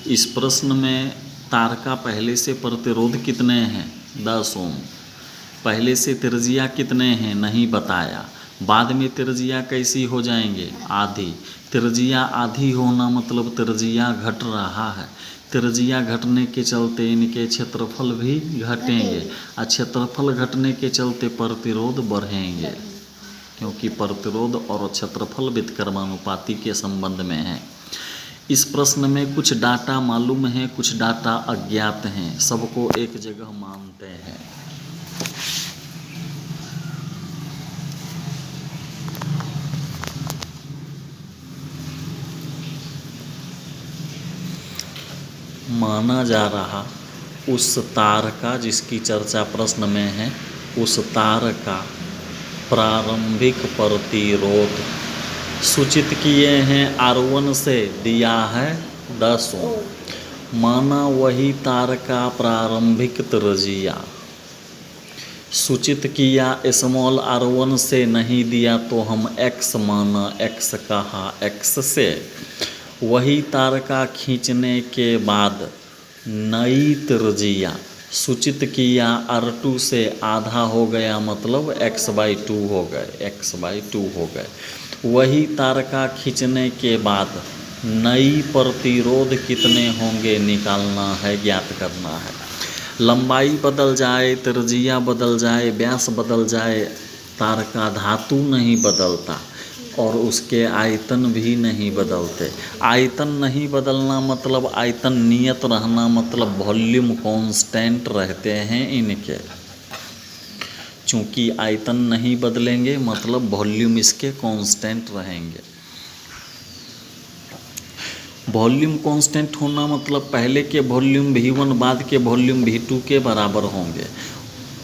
इस प्रश्न में तार का पहले से प्रतिरोध कितने हैं 10 ओम। पहले से त्रिज्या कितने हैं नहीं बताया। बाद में त्रिज्या कैसी हो जाएंगे आधी। त्रिज्या आधी होना मतलब त्रिज्या घट रहा है। त्रिज्या घटने के चलते इनके क्षेत्रफल भी घटेंगे और क्षेत्रफल घटने के चलते प्रतिरोध बढ़ेंगे, क्योंकि प्रतिरोध और क्षेत्रफल व्युत्क्रमानुपाती के संबंध में है। इस प्रश्न में कुछ डाटा मालूम है, कुछ डाटा अज्ञात हैं, सबको एक जगह मानते हैं। माना जा रहा उस तार का जिसकी चर्चा प्रश्न में है, उस तार का प्रारंभिक प्रतिरोध सूचित किए हैं R1 से, दिया है 10 ओम। माना वही तार का प्रारंभिक त्रिज्या सूचित किया स्मॉल r1 से, नहीं दिया तो हम x माना, x कहा x से। वही तार का खींचने के बाद नई त्रिज्या सूचित किया R2 से, आधा हो गया मतलब x/2 हो गए, x/2 हो गए। वही तार का खींचने के बाद नई प्रतिरोध कितने होंगे निकालना है, ज्ञात करना है। लंबाई बदल जाए, त्रिज्या बदल जाए, व्यास बदल जाए, तार का धातु नहीं बदलता और उसके आयतन भी नहीं बदलते। आयतन नहीं बदलना मतलब आयतन नियत रहना, मतलब वॉल्यूम कांस्टेंट रहते हैं इनके। चूँकि आयतन नहीं बदलेंगे मतलब वॉल्यूम इसके कांस्टेंट रहेंगे। वॉल्यूम कांस्टेंट होना मतलब पहले के वॉल्यूम V1 बाद के वॉल्यूम V2 के बराबर होंगे।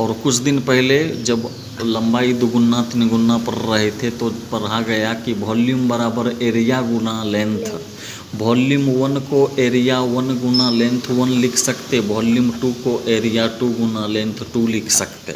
और कुछ दिन पहले जब लंबाई दुगुना तिगुना पढ़ रहे थे तो पढ़ा गया कि वॉल्यूम बराबर एरिया गुना लेंथ। वॉल्यूम 1 को एरिया 1 गुना लेंथ 1 लिख सकते, वॉल्यूम 2 को एरिया 2 गुना लेंथ 2 लिख सकते।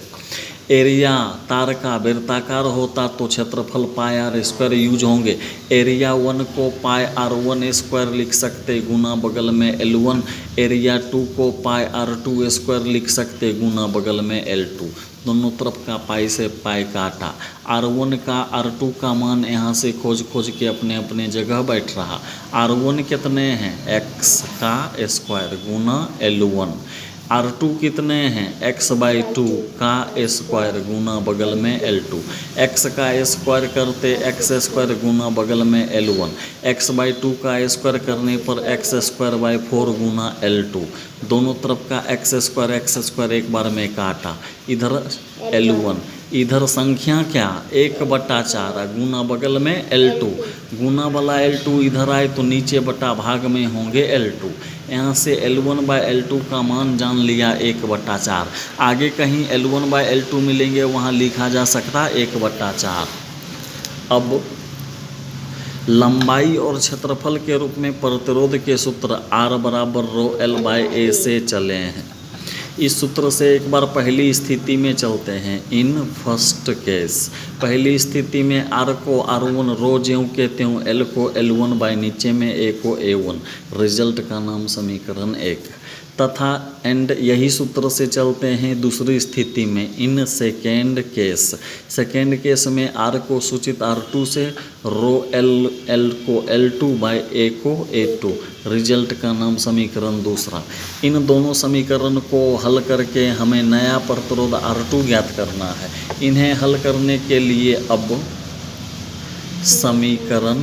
एरिया तार का वृत्ताकार होता तो क्षेत्रफल पाई आर स्क्वायर यूज होंगे। एरिया 1 को पाई r1 स्क्वायर लिख सकते गुना बगल में L1। एरिया 2 को पाई r2 स्क्वायर लिख सकते गुना बगल में L2। दोनों तरफ का पाई से पाई काटा। R1 का R2 का मान यहाँ से खोज के अपने अपने जगह बैठ रहा। R1 कितने हैं x का स्क्वायर गुना L1। R2 कितने हैं x/2 का स्क्वायर गुना बगल में L2। x का स्क्वायर करते x² गुना बगल में L1। x/2 का स्क्वायर करने पर x²/4 गुना L2। दोनों तरफ का x² एक बार में काटा। इधर L1, इधर संख्या क्या 1/4 गुना बगल में L2। गुना वाला L2 इधर आए तो नीचे बटा भाग में होंगे L2। यहाँ से L1/L2 का मान जान लिया 1/4। आगे कहीं L1/L2 मिलेंगे वहाँ लिखा जा सकता 1/4। अब लंबाई और क्षेत्रफल के रूप में प्रतिरोध के सूत्र R बराबर ρL/A से चले हैं। इस सूत्र से एक बार पहली स्थिति में चलते हैं। इन फर्स्ट केस पहली स्थिति में R को R1 रो ज्यों के त्यों, L को L1 बाय नीचे में A को A1। रिजल्ट का नाम समीकरण 1 तथा एंड यही सूत्र से चलते हैं दूसरी स्थिति में। इन सेकेंड केस में R को सूचित R2 से, रो L को L2 बाय A को A2। रिजल्ट का नाम समीकरण दूसरा। इन दोनों समीकरण को हल करके हमें नया प्रतिरोध R2 ज्ञात करना है। इन्हें हल करने के लिए अब समीकरण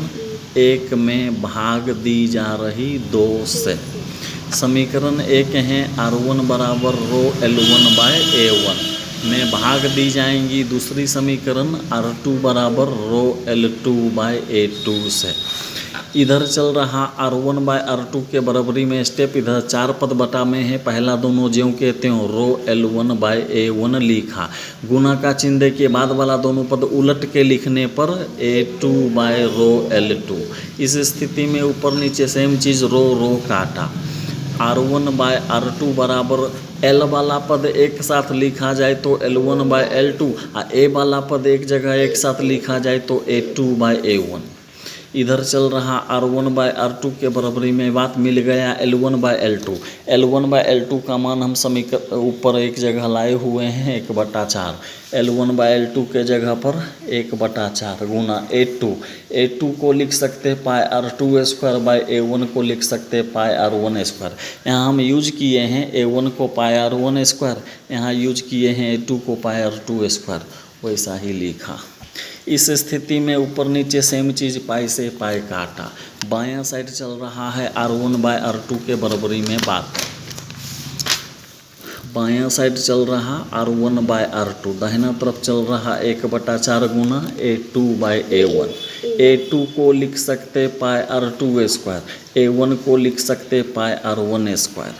1 में भाग दी जा रही 2 से। समीकरण 1 है R1 बराबर ρL1/A1 में भाग दी जाएंगी दूसरी समीकरण R2 बराबर ρL2/A2 से। इधर चल रहा R1/R2 के बराबरी में स्टेप, इधर 4 पद बटा में है। पहला दोनों ज्यों के त्यों ρL1/A1 लिखा। गुना का चिन्ह दे के बाद वाला दोनों पद उलट के लिखने पर A2/ρL2। इस स्थिति में ऊपर नीचे सेम चीज़ रो काटा। R1/R2 बराबर L वाला पद एक साथ लिखा जाए तो L1/L2 और A वाला पद एक जगह एक साथ लिखा जाए तो A2/A1। इधर चल रहा R1/R2 के बराबरी में बात मिल गया L1/L2। L1/L2 का मान हम समीकरण ऊपर एक जगह लाए हुए हैं 1/4। L1/L2 के जगह पर 1/4 गुना A2 को लिख सकते हैं पाई R2² A1 को लिख सकते हैं पाई R1²। यहाँ हम यूज किए हैं A1 को पाई R1², यहाँ यूज किए हैं A2 को पाई R2², वैसा ही लिखा। इस स्थिति में ऊपर नीचे सेम चीज़ पाई से पाई काटा। बायां साइड चल रहा है R1/R2 के बराबरी में बात। बायां साइड चल रहा R1/R2, दाहिना तरफ चल रहा 1/4 गुना A2/A1। A2 को लिख सकते पाई R2², A1 को लिख सकते पाई R1²।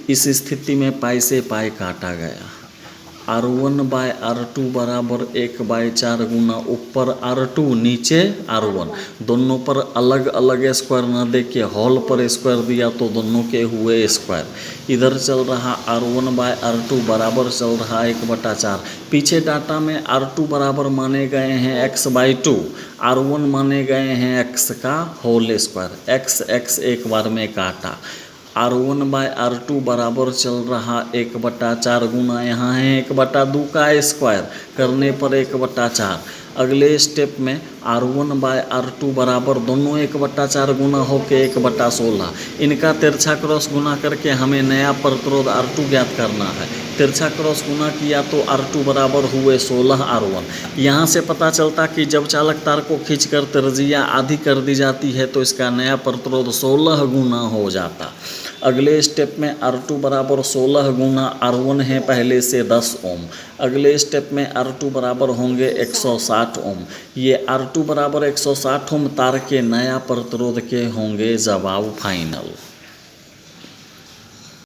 इस स्थिति में पाई से पाई काटा गया। R1/R2 बराबर 1/4 गुना ऊपर R2 नीचे R1, दोनों पर अलग अलग स्क्वायर न दे के हॉल पर स्क्वायर दिया तो दोनों के हुए स्क्वायर। इधर चल रहा R1/R2 बराबर चल रहा 1/4। पीछे डाटा में R2 बराबर माने गए हैं x/2, R1 माने गए हैं x का होल स्क्वायर। x एक बार में काटा। R1/R2 बराबर चल रहा 1/4 गुना यहाँ है 1/2 का स्क्वायर करने पर 1/4। अगले स्टेप में R1/R2 बराबर दोनों 1/4 गुना होके 1/16। इनका तिरछा क्रॉस गुना करके हमें नया प्रतिरोध R2 ज्ञात करना है। तिरछा क्रॉस गुना किया तो R2 बराबर हुए 16 R1। यहाँ से पता चलता कि जब चालक तार को खींचकर त्रिज्या आधी कर दी जाती है तो इसका नया प्रतिरोध 16 गुना हो जाता। अगले स्टेप में R2 बराबर 16 गुना R1 है पहले से 10 ओम। अगले स्टेप में R2 बराबर होंगे 160 ओम। ये R2 बराबर 160 ओम तार के नया प्रतिरोध के होंगे जवाब फाइनल।